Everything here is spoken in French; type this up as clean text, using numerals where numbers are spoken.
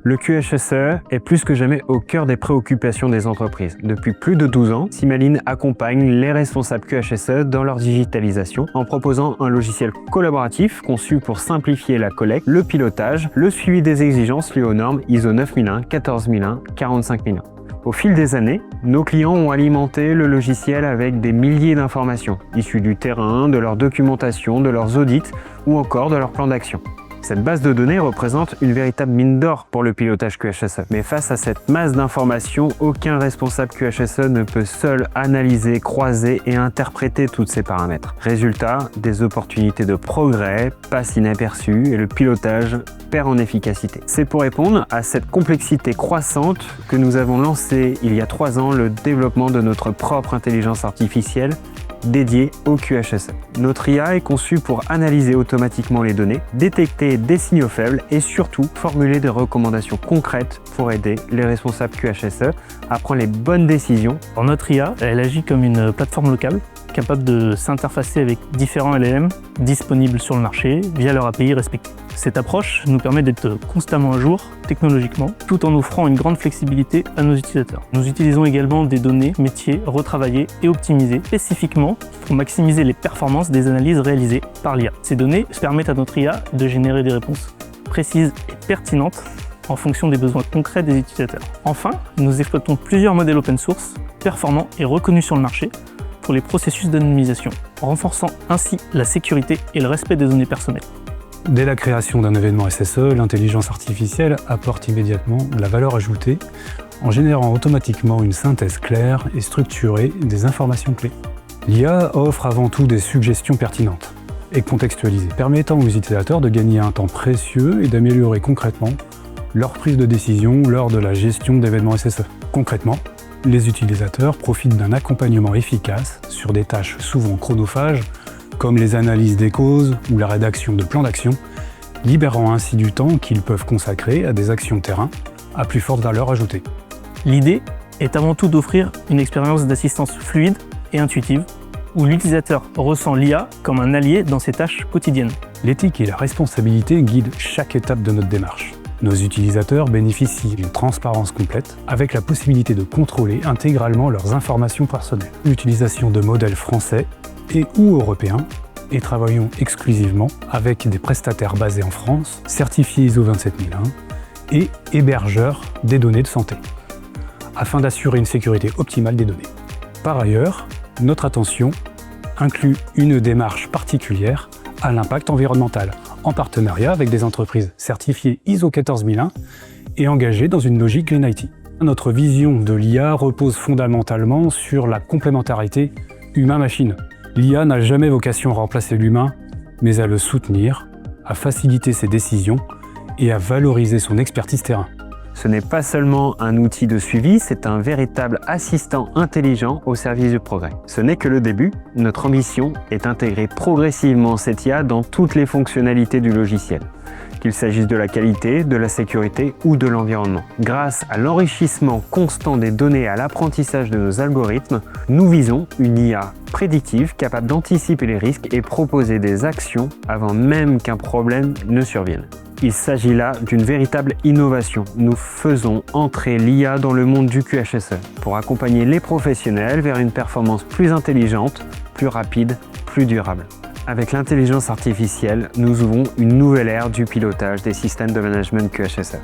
Le QHSE est plus que jamais au cœur des préoccupations des entreprises. Depuis plus de 12 ans, Simaline accompagne les responsables QHSE dans leur digitalisation en proposant un logiciel collaboratif conçu pour simplifier la collecte, le pilotage, le suivi des exigences liées aux normes ISO 9001, 14001, 45001. Au fil des années, nos clients ont alimenté le logiciel avec des milliers d'informations issues du terrain, de leur documentation, de leurs audits ou encore de leur plan d'action. Cette base de données représente une véritable mine d'or pour le pilotage QHSE. Mais face à cette masse d'informations, aucun responsable QHSE ne peut seul analyser, croiser et interpréter tous ces paramètres. Résultat, des opportunités de progrès passent inaperçues et le pilotage perd en efficacité. C'est pour répondre à cette complexité croissante que nous avons lancé il y a 3 ans le développement de notre propre intelligence artificielle dédié au QHSE. Notre IA est conçue pour analyser automatiquement les données, détecter des signaux faibles et surtout formuler des recommandations concrètes pour aider les responsables QHSE à prendre les bonnes décisions. Notre IA, elle agit comme une plateforme locale, capable de s'interfacer avec différents LLM disponibles sur le marché via leur API respectifs. Cette approche nous permet d'être constamment à jour technologiquement, tout en offrant une grande flexibilité à nos utilisateurs. Nous utilisons également des données métiers retravaillées et optimisées spécifiquement pour maximiser les performances des analyses réalisées par l'IA. Ces données permettent à notre IA de générer des réponses précises et pertinentes en fonction des besoins concrets des utilisateurs. Enfin, nous exploitons plusieurs modèles open source performants et reconnus sur le marché pour les processus d'anonymisation, renforçant ainsi la sécurité et le respect des données personnelles. Dès la création d'un événement SSE, l'intelligence artificielle apporte immédiatement la valeur ajoutée en générant automatiquement une synthèse claire et structurée des informations clés. L'IA offre avant tout des suggestions pertinentes et contextualisées, permettant aux utilisateurs de gagner un temps précieux et d'améliorer concrètement leur prise de décision lors de la gestion d'événements SSE. Concrètement, les utilisateurs profitent d'un accompagnement efficace sur des tâches souvent chronophages comme les analyses des causes ou la rédaction de plans d'action, libérant ainsi du temps qu'ils peuvent consacrer à des actions terrain à plus forte valeur ajoutée. L'idée est avant tout d'offrir une expérience d'assistance fluide et intuitive, où l'utilisateur ressent l'IA comme un allié dans ses tâches quotidiennes. L'éthique et la responsabilité guident chaque étape de notre démarche. Nos utilisateurs bénéficient d'une transparence complète, avec la possibilité de contrôler intégralement leurs informations personnelles. L'utilisation de modèles français et ou européens, et travaillons exclusivement avec des prestataires basés en France, certifiés ISO 27001 et hébergeurs des données de santé, afin d'assurer une sécurité optimale des données. Par ailleurs, notre attention inclut une démarche particulière à l'impact environnemental, en partenariat avec des entreprises certifiées ISO 14001 et engagées dans une logique Green IT. Notre vision de l'IA repose fondamentalement sur la complémentarité humain-machine. L'IA n'a jamais vocation à remplacer l'humain, mais à le soutenir, à faciliter ses décisions et à valoriser son expertise terrain. Ce n'est pas seulement un outil de suivi, c'est un véritable assistant intelligent au service du progrès. Ce n'est que le début. Notre ambition est d'intégrer progressivement cette IA dans toutes les fonctionnalités du logiciel, qu'il s'agisse de la qualité, de la sécurité ou de l'environnement. Grâce à l'enrichissement constant des données et à l'apprentissage de nos algorithmes, nous visons une IA prédictive capable d'anticiper les risques et proposer des actions avant même qu'un problème ne survienne. Il s'agit là d'une véritable innovation. Nous faisons entrer l'IA dans le monde du QHSE pour accompagner les professionnels vers une performance plus intelligente, plus rapide, plus durable. Avec l'intelligence artificielle, nous ouvrons une nouvelle ère du pilotage des systèmes de management QHSE.